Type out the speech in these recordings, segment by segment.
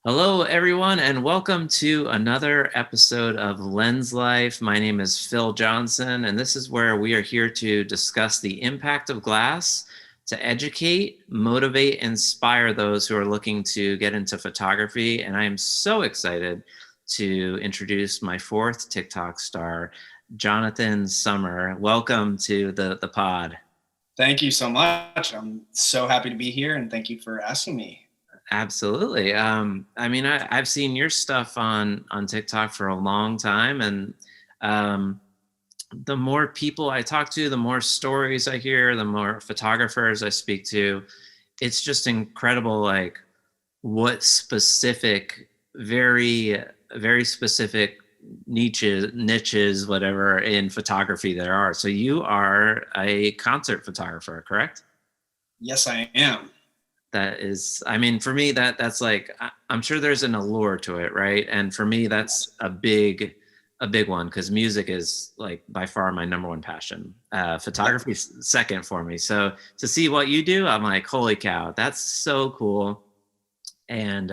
Hello, everyone, and welcome to another episode of Lens Life. My name is Phil Johnson, and this is where we are here to discuss the impact of glass to educate, motivate, inspire those who are looking to get into photography. And I am so excited to introduce my fourth TikTok star, Jonathan Sommer. Welcome to the pod. Thank you so much. I'm so happy to be here, and thank you for asking me. Absolutely. I've seen your stuff on TikTok for a long time, and um, the more people I talk to, the more stories I hear, the more photographers I speak to. It's just incredible, like what specific, very specific niches, whatever in photography there are. So you are a concert photographer, correct? Yes, I am. That is, I mean, for me, that's like, I'm sure there's an allure to it, right? And for me, that's a big one, because music is like by far my number one passion. Yep. Photography second for me. So to see what you do, I'm like, holy cow, that's so cool. And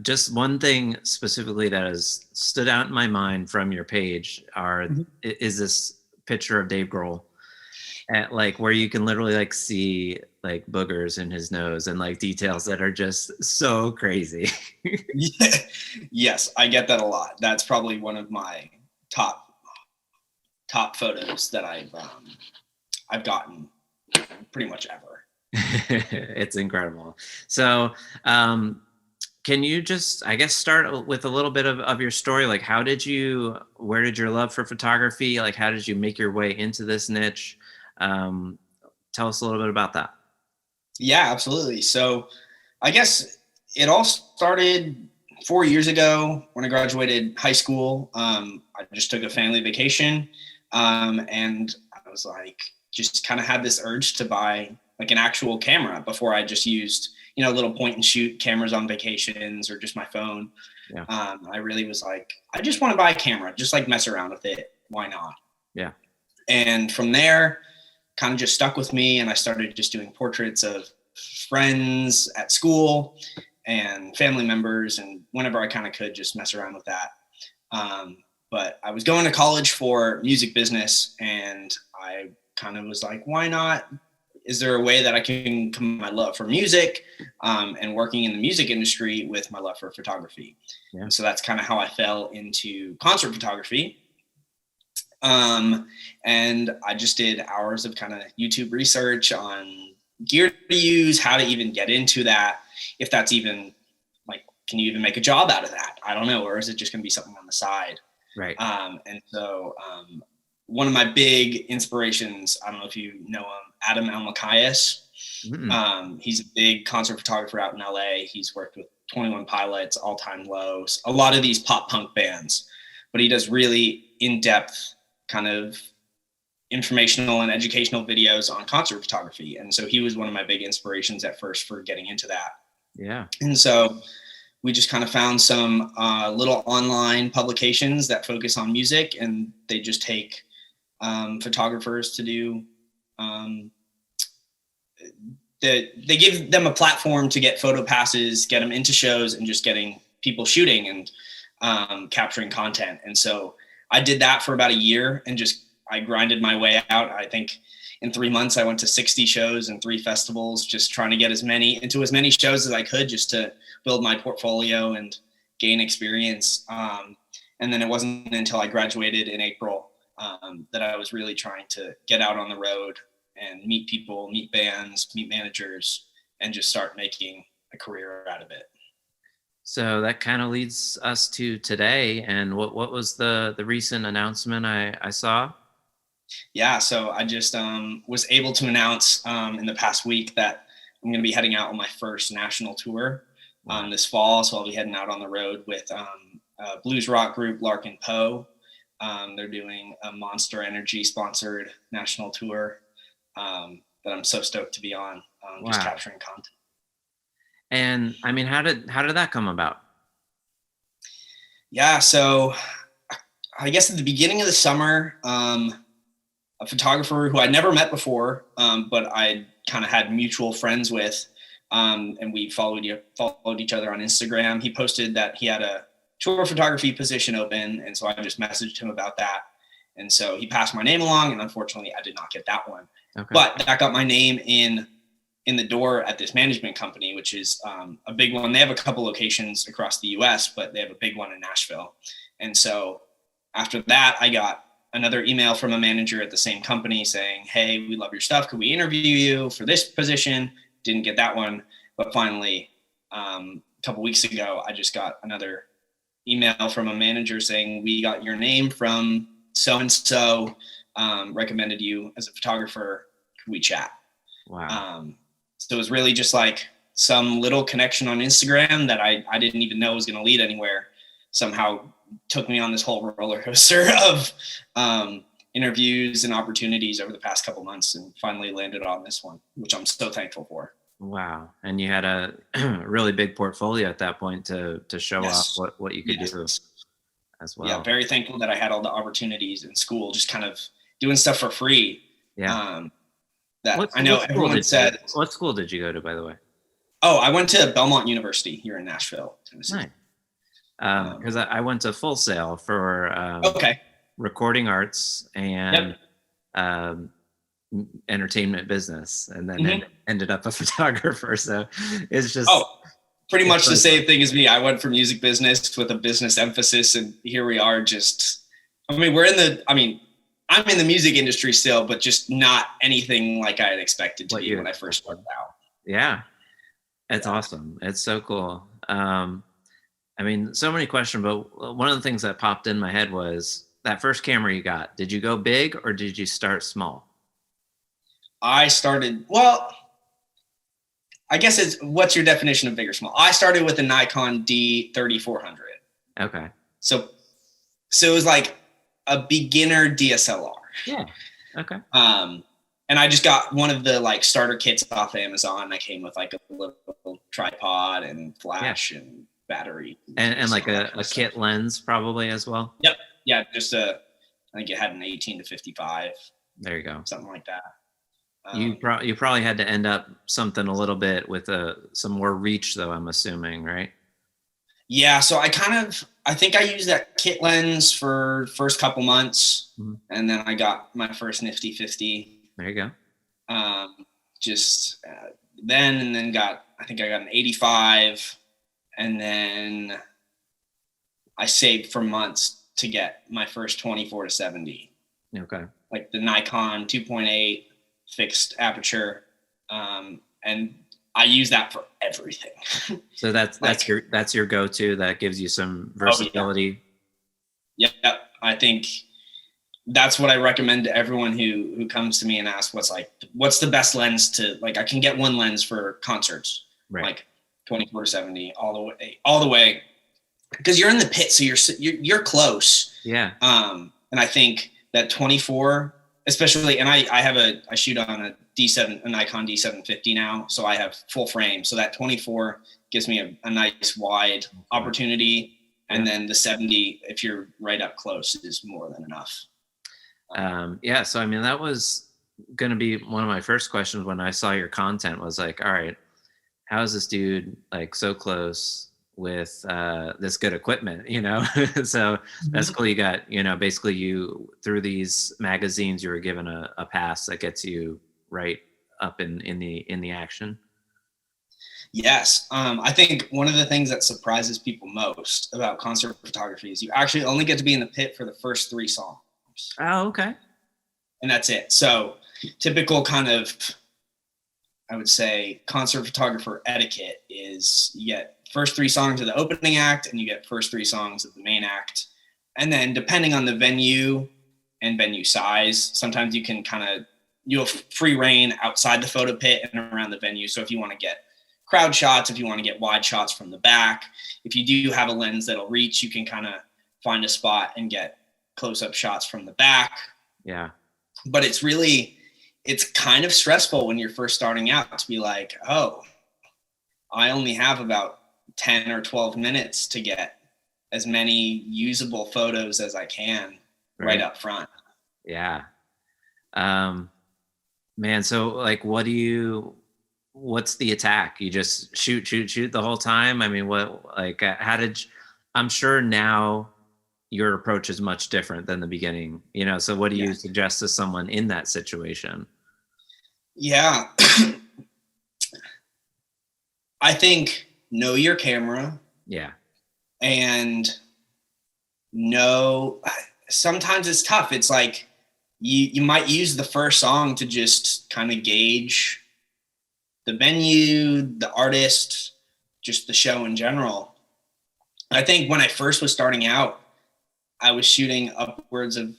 just one thing specifically that has stood out in my mind from your page is this picture of Dave Grohl, at like where you can literally like see like boogers in his nose and like details that are just so crazy. Yeah. Yes, I get that a lot. That's probably one of my top photos that I've gotten pretty much ever. It's incredible. So can you just, I guess, start with a little bit of your story? Like, where did your love for photography, like how did you make your way into this niche? um, Tell us a little bit about that. Yeah, absolutely. So I guess it all started 4 years ago when I graduated high school. I just took a family vacation, and I was like, just kind of had this urge to buy like an actual camera before I just used, little point and shoot cameras on vacations or just my phone. Yeah. I really was like, I just want to buy a camera, just like mess around with it. Why not? Yeah. And from there, kind of just stuck with me, and I started just doing portraits of friends at school and family members, and whenever I kind of could, just mess around with that. But I was going to college for music business, and I kind of was like, why not? Is there a way that I can combine my love for music and working in the music industry with my love for photography? Yeah. And so that's kind of how I fell into concert photography. And I just did hours of kind of YouTube research on gear to use, how to even get into that, if that's even like, can you even make a job out of that? I don't know. Or is it just going to be something on the side? Right. And so one of my big inspirations, I don't know if you know him, Adam Elmakias. He's a big concert photographer out in LA. He's worked with 21 Pilots, All Time Lows, a lot of these pop punk bands, but he does really in-depth kind of informational and educational videos on concert photography. And so he was one of my big inspirations at first for getting into that. Yeah. And so we just kind of found some little online publications that focus on music, and they just take photographers to do they give them a platform to get photo passes, get them into shows, and just getting people shooting and capturing content. And so I did that for about a year, and I grinded my way out. I think in 3 months I went to 60 shows and 3 festivals, just trying to get into as many shows as I could, just to build my portfolio and gain experience. And then it wasn't until I graduated in April that I was really trying to get out on the road and meet people, meet bands, meet managers, and just start making a career out of it. So that kind of leads us to today. And what was the recent announcement I saw? Yeah, so I just was able to announce in the past week that I'm going to be heading out on my first national tour this fall. So I'll be heading out on the road with a blues rock group, Larkin Poe. They're doing a Monster Energy sponsored national tour that I'm so stoked to be on, just capturing content. And I mean, how did that come about? Yeah, so I guess at the beginning of the summer, a photographer who I'd never met before, but I kind of had mutual friends with, And we followed each other on Instagram. He posted that he had a tour photography position open, and so I just messaged him about that. And so he passed my name along, and unfortunately, I did not get that one. Okay. But that got my name in the door at this management company, which is a big one. They have a couple locations across the US, but they have a big one in Nashville. And so after that, I got another email from a manager at the same company saying, hey, we love your stuff. Could we interview you for this position? Didn't get that one. But finally, a couple weeks ago, I just got another email from a manager saying, we got your name from so-and-so, recommended you as a photographer. Could we chat? Wow. So it was really just like some little connection on Instagram that I didn't even know was going to lead anywhere. Somehow took me on this whole roller coaster of interviews and opportunities over the past couple months, and finally landed on this one, which I'm so thankful for. Wow. And you had a really big portfolio at that point to show off what you could do as well. Yeah, very thankful that I had all the opportunities in school, just kind of doing stuff for free. Yeah. I know everyone said. What school did you go to, by the way? Oh, I went to Belmont University here in Nashville, Tennessee. Nice. Because I went to Full Sail for recording arts and entertainment business, and then ended up a photographer. So it's just pretty much the same thing as me. I went for music business with a business emphasis, and here we are. I'm in the music industry still, but just not anything like I had expected to be when I first started out. Yeah. It's awesome. It's so cool. So many questions, but one of the things that popped in my head was that first camera you got. Did you go big or did you start small? I started, I guess what's your definition of big or small? I started with a Nikon D3400. Okay. So it was like a beginner DSLR. Yeah. Okay. And I just got one of the like starter kits off Amazon. I came with like a little tripod and flash and battery. And like a kit lens probably as well. Yep. Yeah. Just I think it had an 18 to 55. There you go. Something like that. You probably had to end up something a little bit with some more reach though, I'm assuming, right? Yeah. So I think I used that kit lens for first couple months, and then I got my first nifty 50. There you go. Then I think I got an 85, and then I saved for months to get my first 24 to 70. Okay. Like the Nikon 2.8 fixed aperture, and I use that for everything. So that's your go-to. That gives you some versatility. Yeah, I think that's what I recommend to everyone who comes to me and asks what's the best lens to, like, I can get one lens for concerts, right? Like 24 to 70 all the way, because you're in the pit, so you're close. Yeah. And I think that 24, especially, and I shoot on a Nikon D750 now, so I have full frame. So that 24 gives me a nice wide opportunity, and then the 70, if you're right up close, is more than enough. So I mean, that was going to be one of my first questions when I saw your content, was like, all right, how is this dude like so close with this good equipment, so that's cool. You got, basically you, through these magazines, you were given a pass that gets you right up in the action. Yes. I think one of the things that surprises people most about concert photography is you actually only get to be in the pit for the first 3 songs. Oh, okay. And that's it. So typical kind of, I would say, concert photographer etiquette is you get first 3 songs of the opening act, and you get first 3 songs of the main act. And then depending on the venue and venue size, sometimes you can you have free reign outside the photo pit and around the venue. So if you want to get crowd shots, if you want to get wide shots from the back, if you do have a lens that'll reach, you can kind of find a spot and get close-up shots from the back. Yeah. But it's kind of stressful when you're first starting out to be like, oh, I only have about 10 or 12 minutes to get as many usable photos as I can right up front. Yeah. Man, so like, what do you what's the attack? You just shoot the whole time? I mean, how I'm sure now your approach is much different than the beginning, so what do you suggest to someone in that situation? Yeah. I think know your camera. Yeah. And sometimes it's tough. It's like you might use the first song to just kind of gauge the venue, the artist, just the show in general. I think when I first was starting out, I was shooting upwards of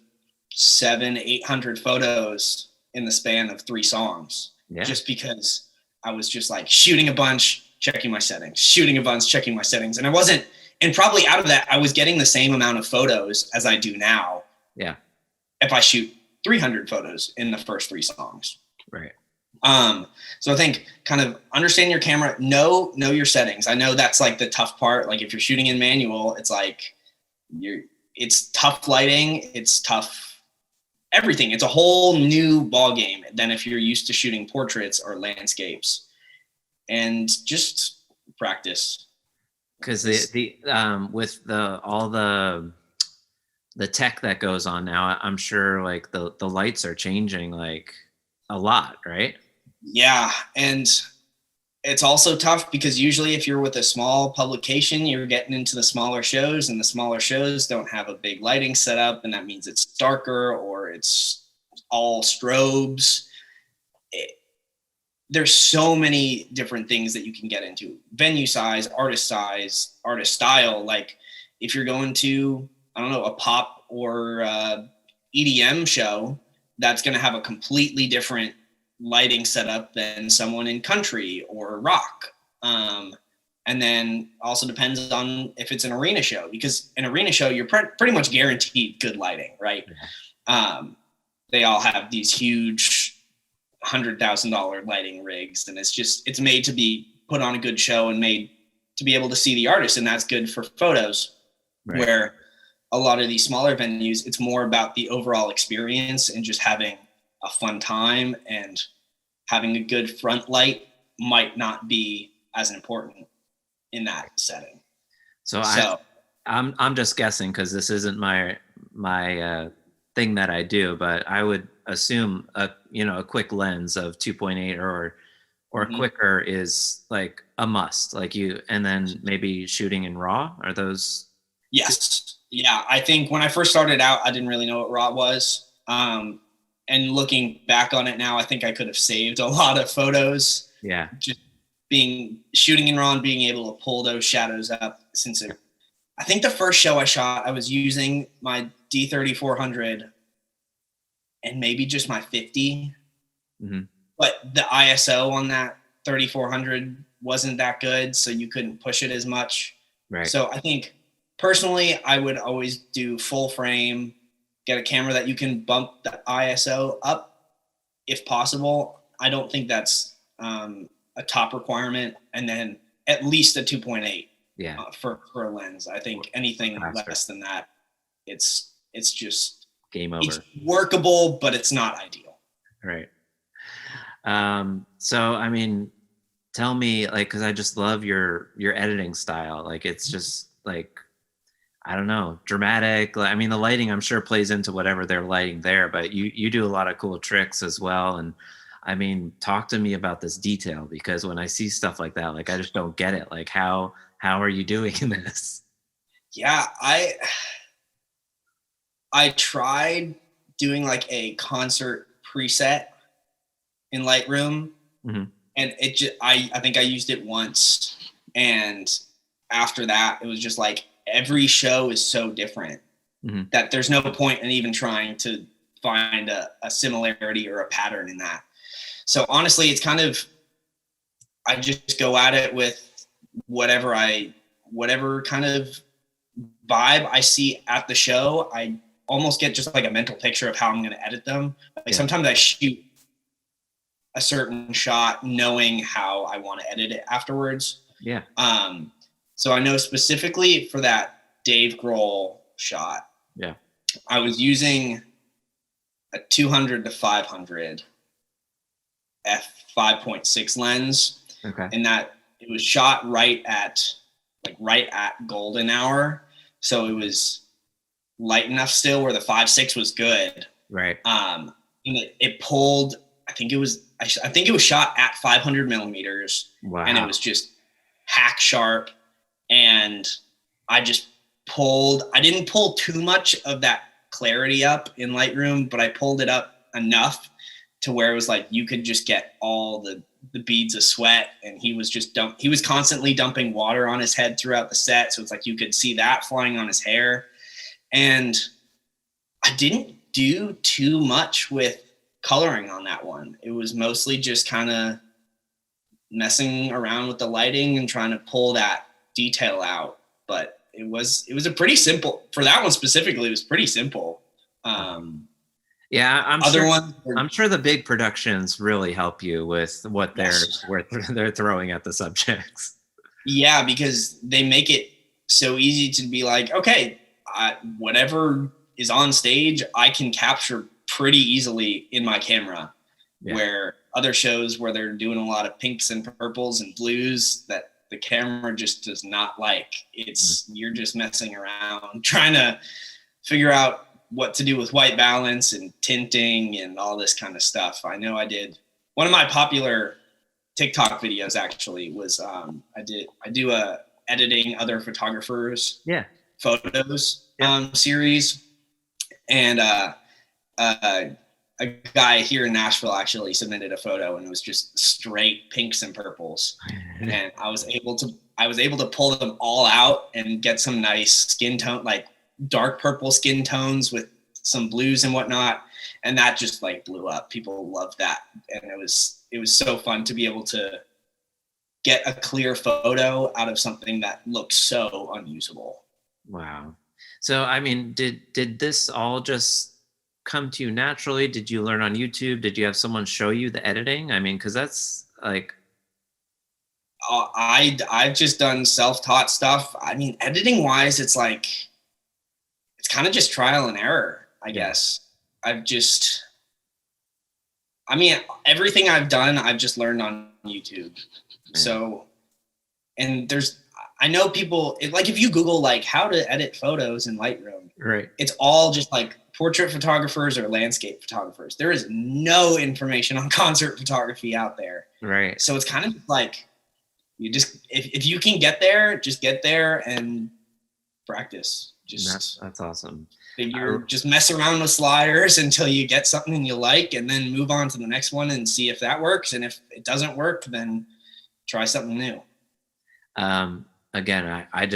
700-800 photos in the span of 3 songs, just because I was just like shooting a bunch, checking my settings, shooting a bunch, checking my settings. And and probably out of that, I was getting the same amount of photos as I do now. Yeah. If I shoot 300 photos in the first 3 songs. Right. So I think kind of understand your camera, know your settings. I know that's like the tough part. Like if you're shooting in manual, it's like it's tough lighting. It's tough everything. It's a whole new ball game than if you're used to shooting portraits or landscapes, and just practice. Because the with all the tech that goes on now, I'm sure like the lights are changing like a lot, right? Yeah, and it's also tough because usually if you're with a small publication, you're getting into the smaller shows, and the smaller shows don't have a big lighting setup, and that means it's darker or it's all strobes. There's so many different things that you can get into. Venue size, artist style. Like if you're going to, I don't know, a pop or EDM show, that's going to have a completely different lighting setup than someone in country or rock. And then also depends on if it's an arena show, because an arena show, you're pretty much guaranteed good lighting, right? They all have these huge $100,000 lighting rigs, and it's made to be put on a good show and made to be able to see the artist, and that's good for photos. Right. Where a lot of these smaller venues, it's more about the overall experience and just having a fun time, and having a good front light might not be as important in that setting. So I'm just guessing, because this isn't my thing that I do, but I would assume a quick lens of 2.8 or quicker is like a must, and then maybe shooting in RAW. Are those? Yes. Yeah. I think when I first started out, I didn't really know what RAW was. And looking back on it now, I think I could have saved a lot of photos. Yeah. Just shooting in RAW and being able to pull those shadows up. I think the first show I shot, I was using my D3400 and maybe just my 50. Mm-hmm. But the ISO on that 3400 wasn't that good, so you couldn't push it as much. Right. So I think personally, I would always do full frame, get a camera that you can bump the ISO up if possible. I don't think that's a top requirement. And then at least a 2.8 for a lens. I think anything less than that, it's just game over. It's workable, but it's not ideal. Right. So, I mean, tell me, like, cause I just love your editing style. Like, it's just like, I don't know, dramatic. I mean, the lighting, I'm sure, plays into whatever they're lighting there, but you do a lot of cool tricks as well. And I mean, talk to me about this detail, because when I see stuff like that, like, I just don't get it. Like, how are you doing this? Yeah, I tried doing like a concert preset in Lightroom, mm-hmm. and I think I used it once, and after that, it was just like every show is so different mm-hmm. that there's no point in even trying to find a similarity or a pattern in that. So honestly, it's kind of, I just go at it with whatever kind of vibe I see at the show. I almost get just like a mental picture of how I'm going to edit them. Like sometimes I shoot a certain shot knowing how I want to edit it afterwards. Yeah. So I know specifically for that Dave Grohl shot, I was using a 200 to 500, f5.6 lens, Okay. and that it was shot right at golden hour, so it was light enough still where the 5.6 was good. Right. And it pulled. I think it was shot at 500 millimeters, Wow. and it was just hack sharp. And I just pulled. I didn't pull too much of that clarity up in Lightroom, but I pulled it up enough to where it was like you could just get all the beads of sweat, and he was constantly dumping water on his head throughout the set, so it's like you could see that flying on his hair. And I didn't do too much with coloring on that one. It was mostly just kind of messing around with the lighting and trying to pull that detail out. But it was a pretty simple, for that one specifically, it was pretty simple. Yeah, I'm sure the big productions really help you with what they're throwing at the subjects. Yeah, because they make it so easy to be like, okay, whatever is on stage, I can capture pretty easily in my camera. Yeah. Where other shows where they're doing a lot of pinks and purples and blues that the camera just does not like. You're just messing around trying to figure out what to do with white balance and tinting and all this kind of stuff. I know I did one of my popular TikTok videos actually was I do a editing other photographers photos series, and a guy here in Nashville actually submitted a photo, and it was just straight pinks and purples, and I was able to pull them all out and get some nice skin tone, like dark purple skin tones with some blues and whatnot, and that just like blew up. People loved that, and it was so fun to be able to get a clear photo out of something that looks so unusable. Wow. So I mean, did this all just come to you naturally? Did you learn on YouTube? Did you have someone show you the editing? I mean, because that's like I've just done self-taught stuff. I mean, editing wise, it's kind of just trial and error, I guess. Everything I've done, I've just learned on YouTube. So, and I know people, like if you Google like how to edit photos in Lightroom, right, it's all just like portrait photographers or landscape photographers. There is no information on concert photography out there. Right. So it's kind of like you just, if you can get there, just get there and practice. That's awesome. Just mess around with sliders until you get something you like, and then move on to the next one and see if that works. And if it doesn't work, then try something new. Again, I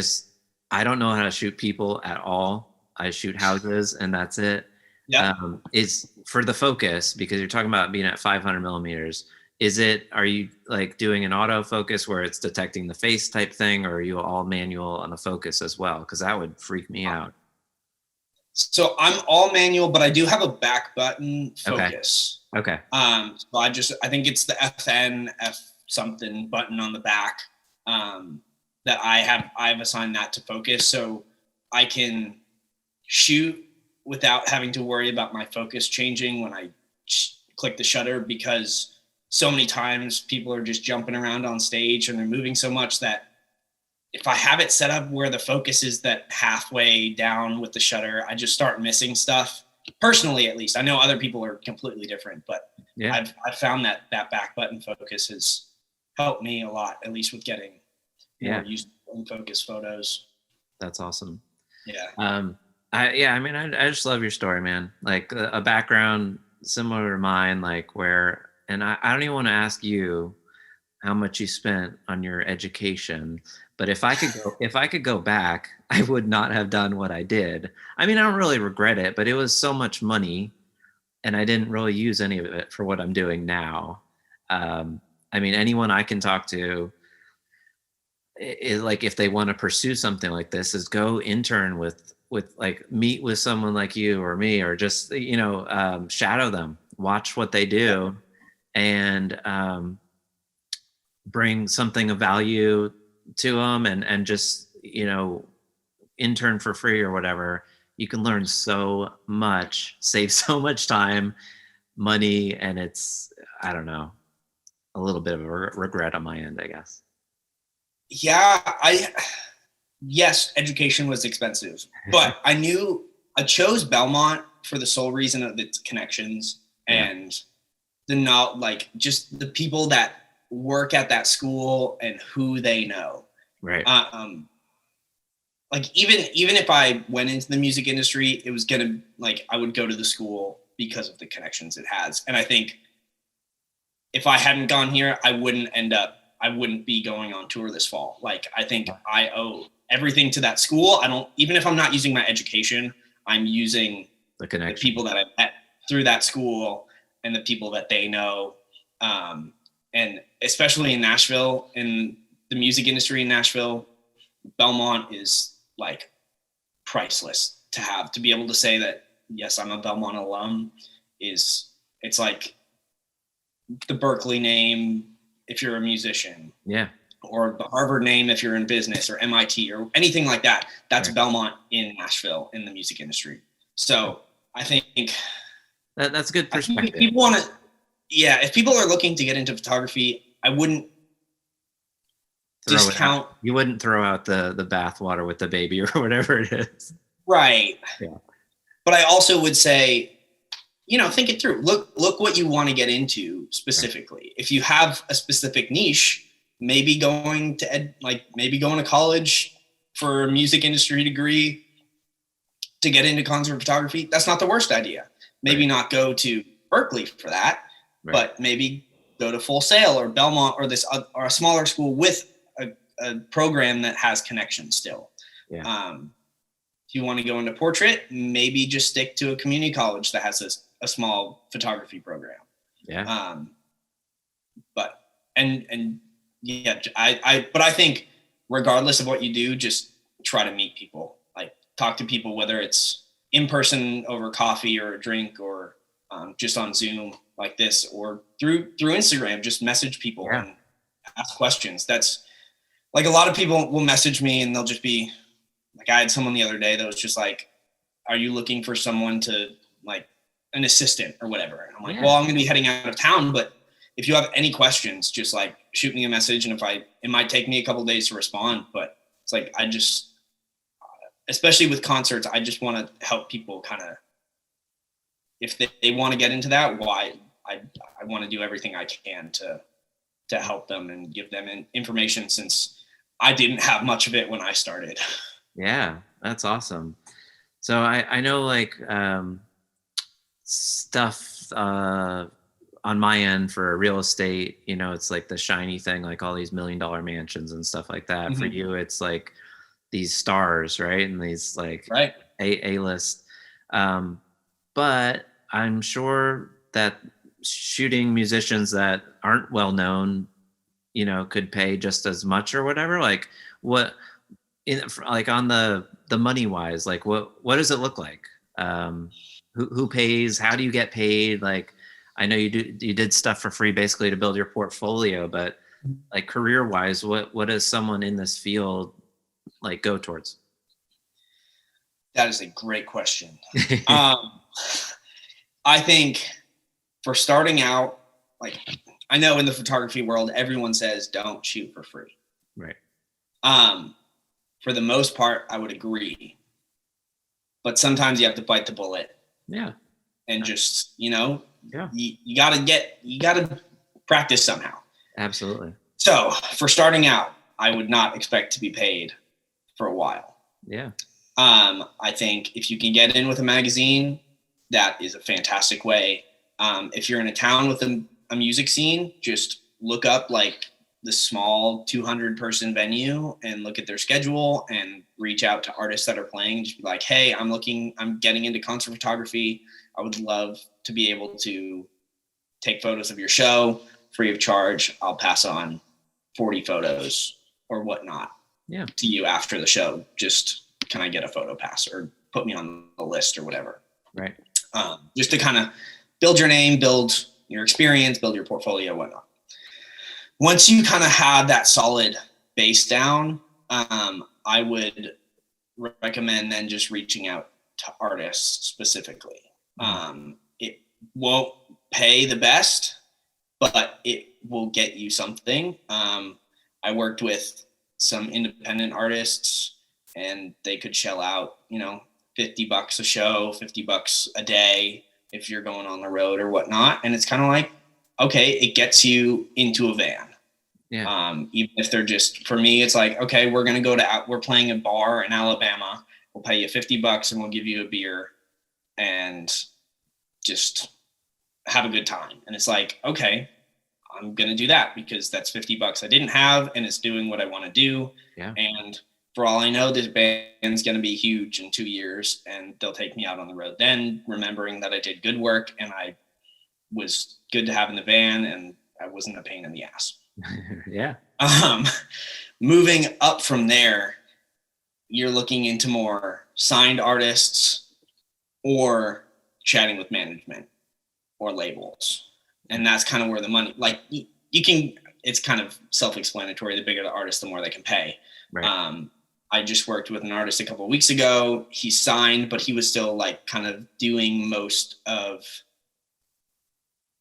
don't know how to shoot people at all. I shoot houses and that's it. Yeah. Is for the focus, because you're talking about being at 500 millimeters. Are you like doing an autofocus where it's detecting the face type thing, or are you all manual on the focus as well? Because that would freak me out. So I'm all manual, but I do have a back button focus. Okay. So I think it's the F something button on the back that I've assigned that to focus, so I can shoot without having to worry about my focus changing when I click the shutter, because so many times people are just jumping around on stage and they're moving so much that if I have it set up where the focus is that halfway down with the shutter, I just start missing stuff. Personally, at least. I know other people are completely different, but yeah. I've found that back button focus has helped me a lot, at least with getting more used in focus photos. That's awesome. Yeah. I just love your story, man. Like a background similar to mine, like and I don't even want to ask you how much you spent on your education, but if I could go back, I would not have done what I did. I mean, I don't really regret it, but it was so much money and I didn't really use any of it for what I'm doing now. I mean, anyone I can talk to, like if they want to pursue something like this, is go intern with like meet with someone like you or me, or just, shadow them, watch what they do, and bring something of value to them, and just, intern for free or whatever. You can learn so much, save so much time, money, and I don't know. a little bit of a regret on my end, I guess. Yeah, yes, education was expensive, but I chose Belmont for the sole reason of its connections Yeah. and just the people that work at that school and who they know. Right. Like even if I went into the music industry, it was I would go to the school because of the connections it has. And I think if I hadn't gone here, I wouldn't be going on tour this fall. Like, I think I owe everything to that school. Even if I'm not using my education, I'm using the people that I met through that school and the people that they know. And especially in Nashville, in the music industry in Nashville, Belmont is like priceless to be able to say that, yes, I'm a Belmont alum it's like the Berkeley name if you're a musician. Yeah. Or the Harvard name if you're in business, or MIT or anything like that. That's right. Belmont in Nashville in the music industry. So I think that's a good perspective. People want to, if people are looking to get into photography, I wouldn't discount. You wouldn't throw out the bathwater with the baby or whatever it is. Right. Yeah. But I also would say, think it through. Look what you want to get into specifically. Right. If you have a specific niche, maybe going to college for a music industry degree to get into concert photography, that's not the worst idea. Maybe not go to Berkeley for that, but maybe go to Full Sail or Belmont or or a smaller school with a program that has connections still. Yeah. If you want to go into portrait, maybe just stick to a community college that has a small photography program. Yeah. But I think regardless of what you do, just try to meet people, like talk to people, whether it's in person over coffee or a drink, or just on Zoom like this, or through Instagram, just message people and ask questions. That's like, a lot of people will message me and they'll just be like, I had someone the other day that was just like, are you looking for someone to, like, an assistant or whatever? And I'm like, well, I'm going to be heading out of town, but if you have any questions, just like shoot me a message. And it might take me a couple of days to respond, but it's like, especially with concerts, I just want to help people kind of, if they want to get into that, I want to do everything I can to help them and give them information, since I didn't have much of it when I started. Yeah, that's awesome. So I know, like, stuff on my end for real estate, it's like the shiny thing, like all these $1 million mansions and stuff like that. Mm-hmm. For you, it's like these stars, right? And these like A-list. But I'm sure that shooting musicians that aren't well known, could pay just as much or whatever. Like, what, like on the money wise, like what does it look like? Who pays? How do you get paid? Like, I know you did stuff for free basically to build your portfolio, but like career wise, what does someone in this field like go towards? That is a great question. I think for starting out, like, I know in the photography world, everyone says don't shoot for free. Right. For the most part, I would agree. But sometimes you have to bite the bullet. Yeah. And just, you gotta practice somehow. Absolutely. So for starting out, I would not expect to be paid for a while. Yeah. I think if you can get in with a magazine, that is a fantastic way. If you're in a town with a music scene, just look up like the small 200 person venue and look at their schedule and reach out to artists that are playing and just be like, hey, I'm getting into concert photography. I would love to be able to take photos of your show free of charge. I'll pass on 40 photos or whatnot to you after the show. Just, can I get a photo pass or put me on the list or whatever? Right. Just to kind of build your name, build your experience, build your portfolio, whatnot. Once you kind of have that solid base down, I would recommend then just reaching out to artists specifically. It won't pay the best, but it will get you something. I worked with some independent artists, and they could shell out, $50 a show, $50 a day if you're going on the road or whatnot. And it's kind of like, okay, it gets you into a van. Yeah. Even if they're just, for me, it's like, okay, we're playing a bar in Alabama. We'll pay you $50 and we'll give you a beer and just have a good time. And it's like, okay, I'm going to do that because that's $50 I didn't have and it's doing what I want to do. Yeah. And for all I know, this band's going to be huge in 2 years and they'll take me out on the road then, remembering that I did good work and I was good to have in the van and I wasn't a pain in the ass. Yeah. Moving up from there, you're looking into more signed artists or chatting with management or labels. And that's kind of where the money, like you can, it's kind of self-explanatory. The bigger the artist, the more they can pay. Right. I just worked with an artist a couple of weeks ago. He signed, but he was still like kind of doing most of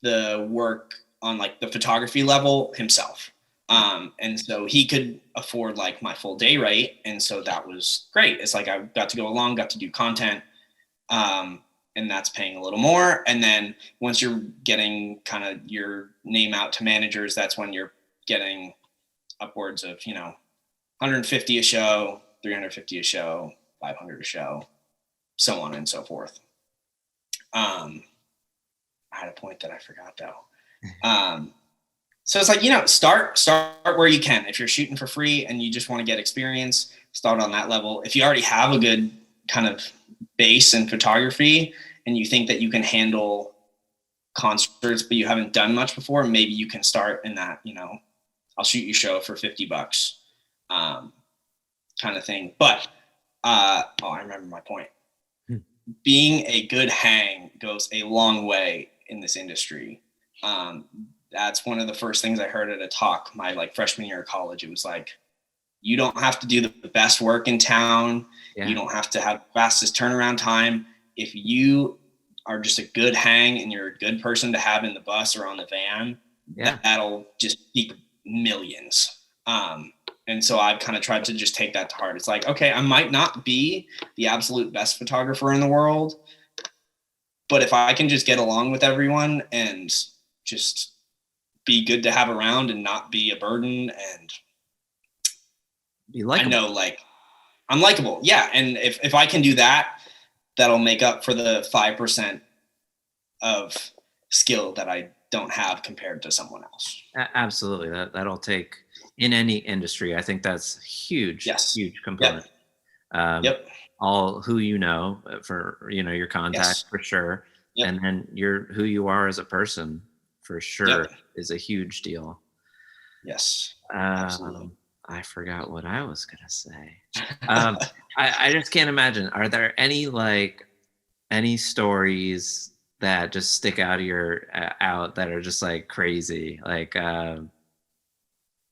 the work on like the photography level himself. And so he could afford like my full day rate. And so that was great. It's like I got to go along, got to do content. And that's paying a little more. And then once you're getting kind of your name out to managers, that's when you're getting upwards of, 150 a show, 350 a show, 500 a show, so on and so forth. I had a point that I forgot though. So it's like, start where you can. If you're shooting for free and you just want to get experience, start on that level. If you already have a good kind of base in photography and you think that you can handle concerts, but you haven't done much before, maybe you can start in that, I'll shoot you a show for $50, kind of thing. But, I remember my point. Being a good hang goes a long way in this industry. That's one of the first things I heard at a talk my like freshman year of college. It was like, you don't have to do the best work in town. Yeah. You don't have to have fastest turnaround time. If you are just a good hang and you're a good person to have in the bus or on the van, that'll just speak millions. And so I've kind of tried to just take that to heart. It's like, okay, I might not be the absolute best photographer in the world, but if I can just get along with everyone and just be good to have around and not be a burden and be likable. I know like I'm likable. Yeah. And if I can do that, that'll make up for the 5% of skill that I don't have compared to someone else. Absolutely. That'll take in any industry. I think that's huge. Yes. Huge component. Yep. All who for your contacts for sure. Yep. And then who you are as a person for sure is a huge deal. Yes. I forgot what I was gonna say. I just can't imagine. Are there any stories that just stick out that are just like crazy, like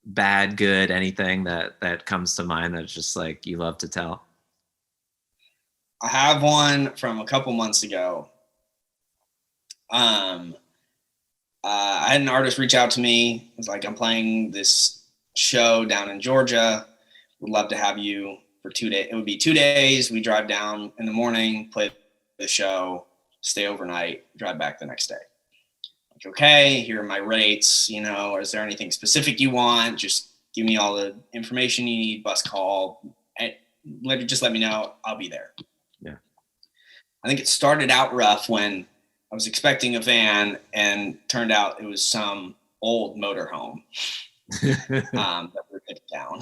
bad, good, anything that comes to mind that's just like you love to tell? I have one from a couple months ago. I had an artist reach out to me. It was like, I'm playing this show down in Georgia. Would love to have you for 2 days. It would be 2 days. We drive down in the morning, play the show, stay overnight, drive back the next day. Like, okay, here are my rates. Is there anything specific you want? Just give me all the information you need, bus call. Just let me know. I'll be there. Yeah. I think it started out rough when I was expecting a van and turned out it was some old motorhome that were picked down.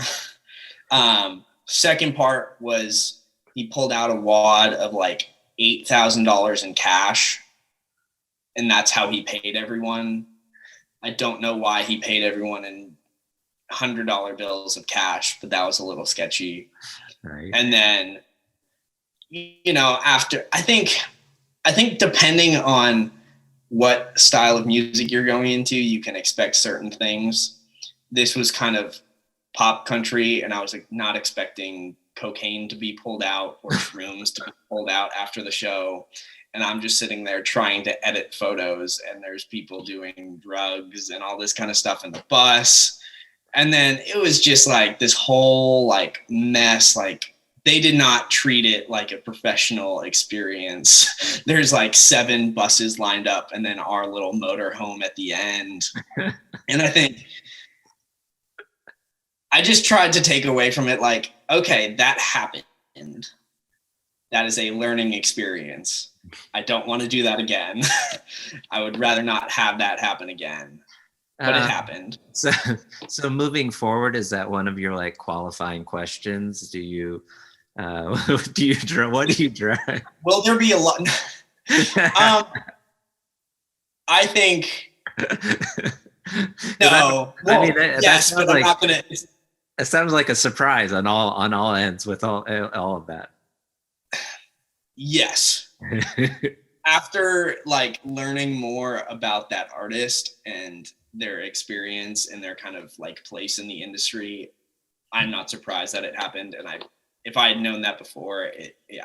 Second part was he pulled out a wad of like $8,000 in cash, and that's how he paid everyone. I don't know why he paid everyone in $100 bills of cash, but that was a little sketchy. Right. And then, after I think depending on what style of music you're going into, you can expect certain things. This was kind of pop country, and I was like not expecting cocaine to be pulled out or shrooms to be pulled out after the show. and I'm just sitting there trying to edit photos, and there's people doing drugs and all this kind of stuff in the bus. And then it was just like this whole like mess. Like they did not treat it like a professional experience. There's like 7 buses lined up and then our little motor home at the end. And I think I just tried to take away from it like, okay, that happened. That is a learning experience. I don't want to do that again. I would rather not have that happen again. But it happened. So moving forward, is that one of your like qualifying questions? Do you what do you drive? Will there be a lot? I think no. I mean, yes, but I'm not gonna. It sounds like a surprise on all ends with all of that. Yes. After like learning more about that artist and their experience and their kind of like place in the industry, I'm not surprised that it happened. And if I had known that before,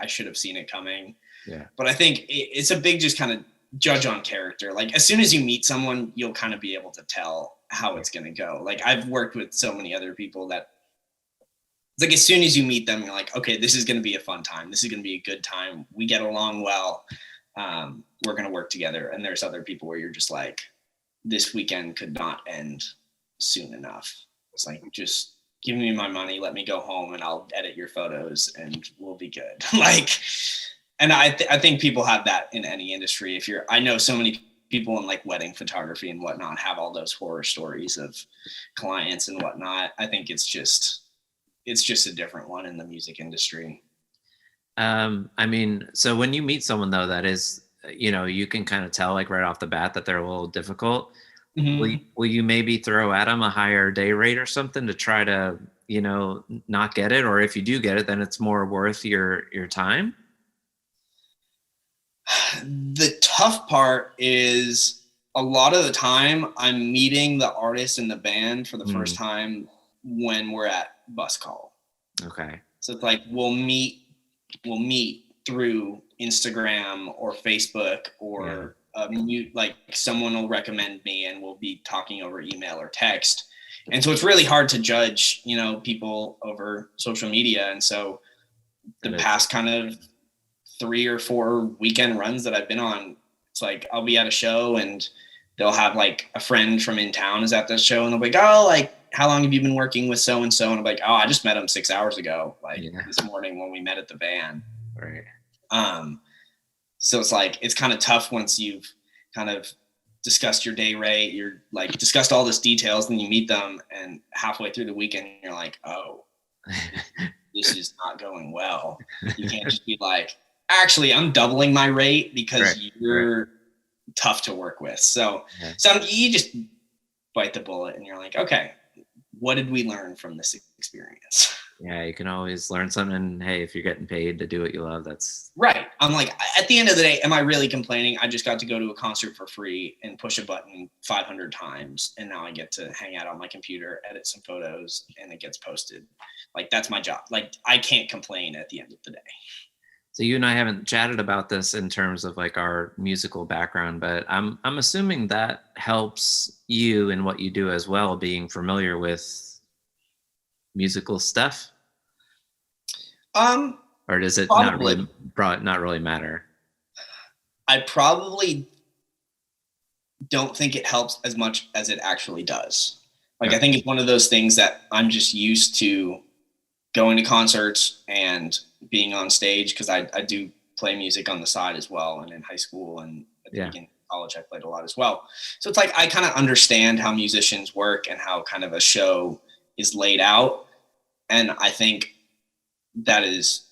I should have seen it coming. Yeah. But I think it's a big just kind of judge on character. Like as soon as you meet someone, you'll kind of be able to tell how it's going to go. Like I've worked with so many other people that it's like as soon as you meet them, you're like, okay, this is going to be a fun time. This is going to be a good time. We get along well. We're going to work together. And there's other people where you're just like, this weekend could not end soon enough. It's like, just give me my money, let me go home and I'll edit your photos and we'll be good. Like, and I think people have that in any industry. I know so many people in like wedding photography and whatnot have all those horror stories of clients and whatnot. I think it's just a different one in the music industry. I mean, so when you meet someone though, that is, you can kind of tell like right off the bat that they're a little difficult. Mm-hmm. Will you maybe throw at them a higher day rate or something to try to, not get it? Or if you do get it, then it's more worth your time? The tough part is a lot of the time I'm meeting the artist and the band for the first time when we're at bus call. Okay. So it's like we'll meet through Instagram or Facebook or like someone will recommend me and we'll be talking over email or text. And so it's really hard to judge, people over social media. And so the past kind of 3 or 4 weekend runs that I've been on, it's like I'll be at a show and they'll have like a friend from in town is at the show and they'll be like, oh, like, how long have you been working with so-and-so? And I'm like, oh, I just met him 6 hours ago, this morning when we met at the van. Right. So it's like, it's kind of tough once you've kind of discussed your day rate, you're like discussed all this details, and you meet them and halfway through the weekend, you're like, oh, this is not going well. You can't just be like, actually, I'm doubling my rate because you're tough to work with. So you just bite the bullet and you're like, okay, what did we learn from this experience? Yeah, you can always learn something. And hey, if you're getting paid to do what you love, that's right. I'm like, at the end of the day, am I really complaining? I just got to go to a concert for free and push a button 500 times. And now I get to hang out on my computer, edit some photos, and it gets posted. Like, that's my job. Like, I can't complain at the end of the day. So you and I haven't chatted about this in terms of like our musical background, but I'm assuming that helps you in what you do as well, being familiar with musical stuff. Or does it not really matter? I probably don't think it helps as much as it actually does. Like, I think it's one of those things that I'm just used to going to concerts and being on stage, because I do play music on the side as well. And in high school and at the beginning of college, I played a lot as well. So it's like, I kind of understand how musicians work and how kind of a show is laid out. And I think that is,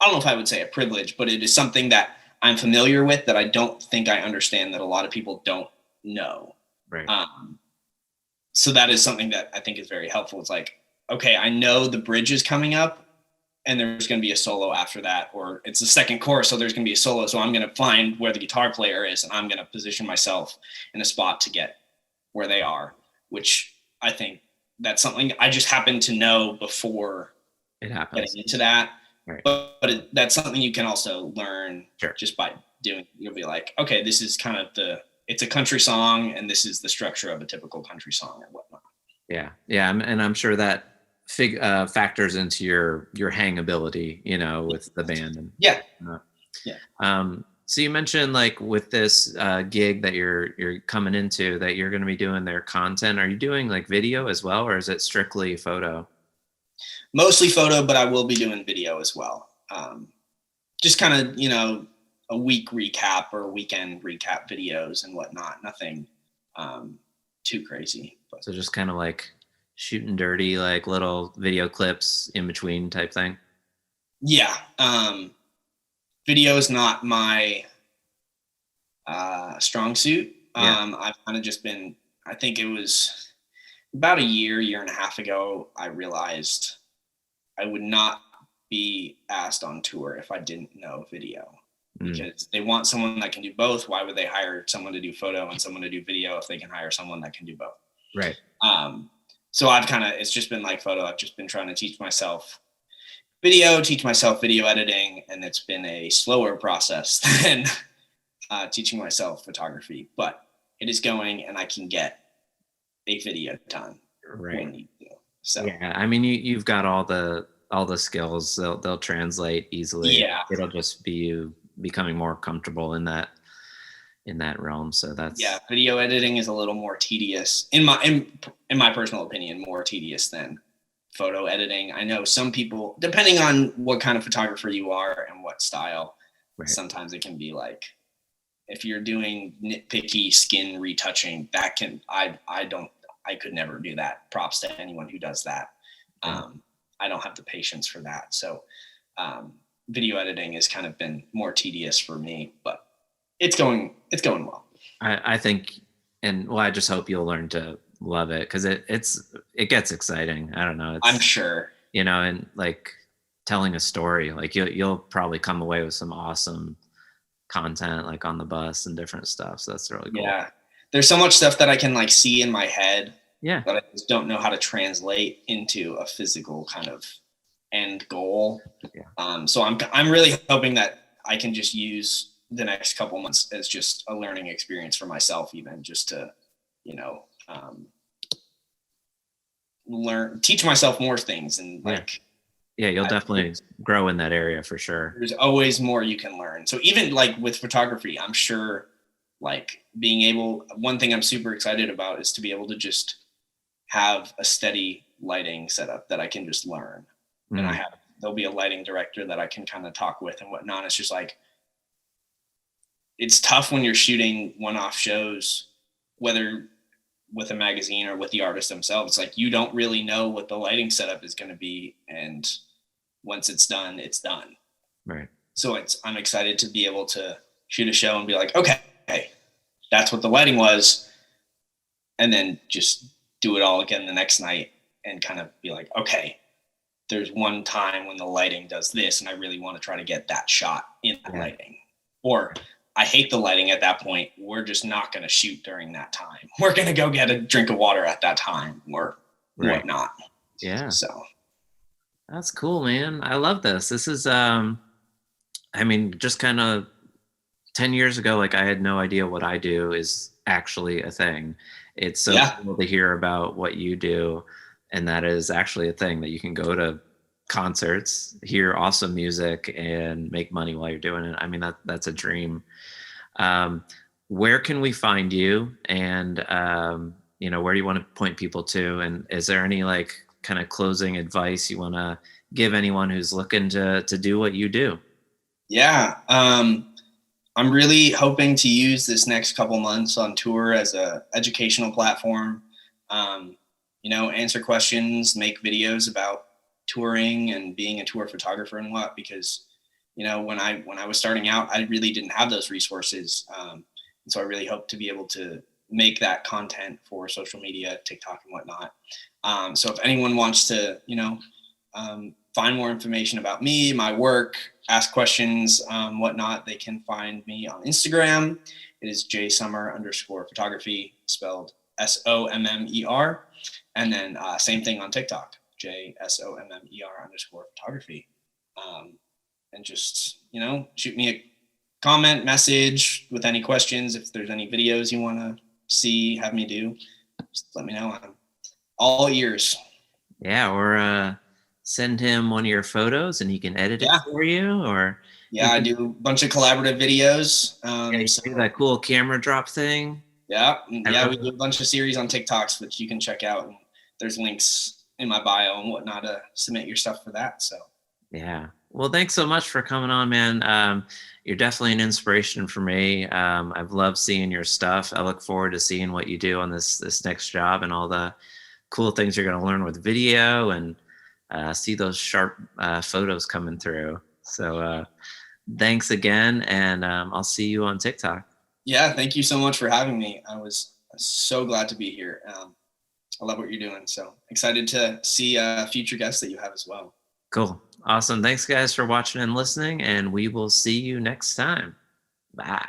I don't know if I would say a privilege, but it is something that I'm familiar with that I don't think I understand, that a lot of people don't know. Right. So that is something that I think is very helpful. It's like, okay, I know the bridge is coming up and there's going to be a solo after that, or it's the second chorus, so there's going to be a solo. So I'm going to find where the guitar player is and I'm going to position myself in a spot to get where they are, which I think that's something I just happen to know before it happens. Getting into that. Right. But that's something you can also learn just by you'll be like, okay, this is kind of it's a country song, and this is the structure of a typical country song or whatnot. Yeah, yeah, and I'm sure that factors into your hangability, you know, with the band. And Yeah. uh, Yeah. so you mentioned like with this gig that you're coming into, that you're going to be doing their content. Are you doing like video as well, or is it strictly photo? Mostly photo, but I will be doing video as well. Just kind of, you know, a week recap or weekend recap videos and whatnot. Nothing too crazy. But. So just kind of like shooting dirty, like little video clips in between type thing. Yeah. Video is not my strong suit. Yeah. I've kind of just been, I think it was about a year and a half ago, I realized I would not be asked on tour if I didn't know video, because they want someone that can do both. Why would they hire someone to do photo and someone to do video if they can hire someone that can do both? Right. So it's just been like photo. I've just been trying to teach myself video, teach myself video editing, and it's been a slower process than teaching myself photography, but it is going, and I can get a video done. Right. So yeah, I mean, you've got all the skills. They'll translate easily. Yeah. It'll just be you becoming more comfortable in that realm. So that's video editing is a little more tedious in my personal opinion, more tedious than photo editing. I know some people, depending on what kind of photographer you are and what style, right, sometimes it can be like, if you're doing nitpicky skin retouching, that can I could never do that. Props to anyone who does that. I don't have the patience for that. So video editing has kind of been more tedious for me, but it's going well. I think, and well, I just hope you'll learn to love it, because it gets exciting. I don't know. I'm sure. You know, and like telling a story, like you'll probably come away with some awesome content, like on the bus and different stuff. So that's really cool. Yeah. There's so much stuff that I can like see in my head. Yeah. But I just don't know how to translate into a physical kind of end goal. Yeah. So I'm really hoping that I can just use the next couple months as just a learning experience for myself, even just to, you know, teach myself more things, and like, yeah, you'll definitely grow in that area for sure. There's always more you can learn. So even like with photography, I'm sure like one thing I'm super excited about is to be able to just have a steady lighting setup that I can just learn. And there'll be a lighting director that I can kind of talk with and whatnot. It's just like, it's tough when you're shooting one-off shows, whether with a magazine or with the artist themselves. It's like, you don't really know what the lighting setup is going to be. And once it's done, it's done. Right. So I'm excited to be able to shoot a show and be like, okay, that's what the lighting was. And then just do it all again the next night and kind of be like, okay, there's one time when the lighting does this, and I really want to try to get that shot in that lighting. Or I hate the lighting at that point. We're just not going to shoot during that time. We're going to go get a drink of water at that time or whatnot. Yeah. So that's cool, man. I love this. This is, I mean, just kind of 10 years ago, like I had no idea what I do is actually a thing. It's so cool to hear about what you do. And that is actually a thing, that you can go to concerts, hear awesome music, and make money while you're doing it. I mean, that's a dream. Where can we find you? And, you know, where do you want to point people to? And is there any like kind of closing advice you want to give anyone who's looking to do what you do? Yeah. I'm really hoping to use this next couple months on tour as a educational platform. You know, answer questions, make videos about touring and being a tour photographer and what, because, you know, when I was starting out, I really didn't have those resources. And so I really hope to be able to make that content for social media, TikTok and whatnot. So if anyone wants to, you know, find more information about me, my work, ask questions, whatnot, they can find me on Instagram. It is jsommer_photography, spelled SOMMER. And then same thing on TikTok, JSOMMER_photography. And just, you know, shoot me comment, message with any questions. If there's any videos you want to see, have me do, just let me know. I'm all ears. Yeah, or send him one of your photos and he can edit it Yeah. for you, or Yeah, I do a bunch of collaborative videos. yeah, you So do that cool camera drop thing. yeah, I yeah, we really, do a bunch of series on TikToks, which you can check out. And there's links in my bio and whatnot to submit your stuff for that. So yeah. Well, thanks so much for coming on, man. You're definitely an inspiration for me. I've loved seeing your stuff. I look forward to seeing what you do on this next job and all the cool things you're going to learn with video and see those sharp photos coming through. So thanks again, and I'll see you on TikTok. yeah, thank you so much for having me. I was so glad to be here. I love what you're doing. So excited to see future guests that you have as well. Cool. Awesome. Thanks, guys, for watching and listening, and we will see you next time. Bye.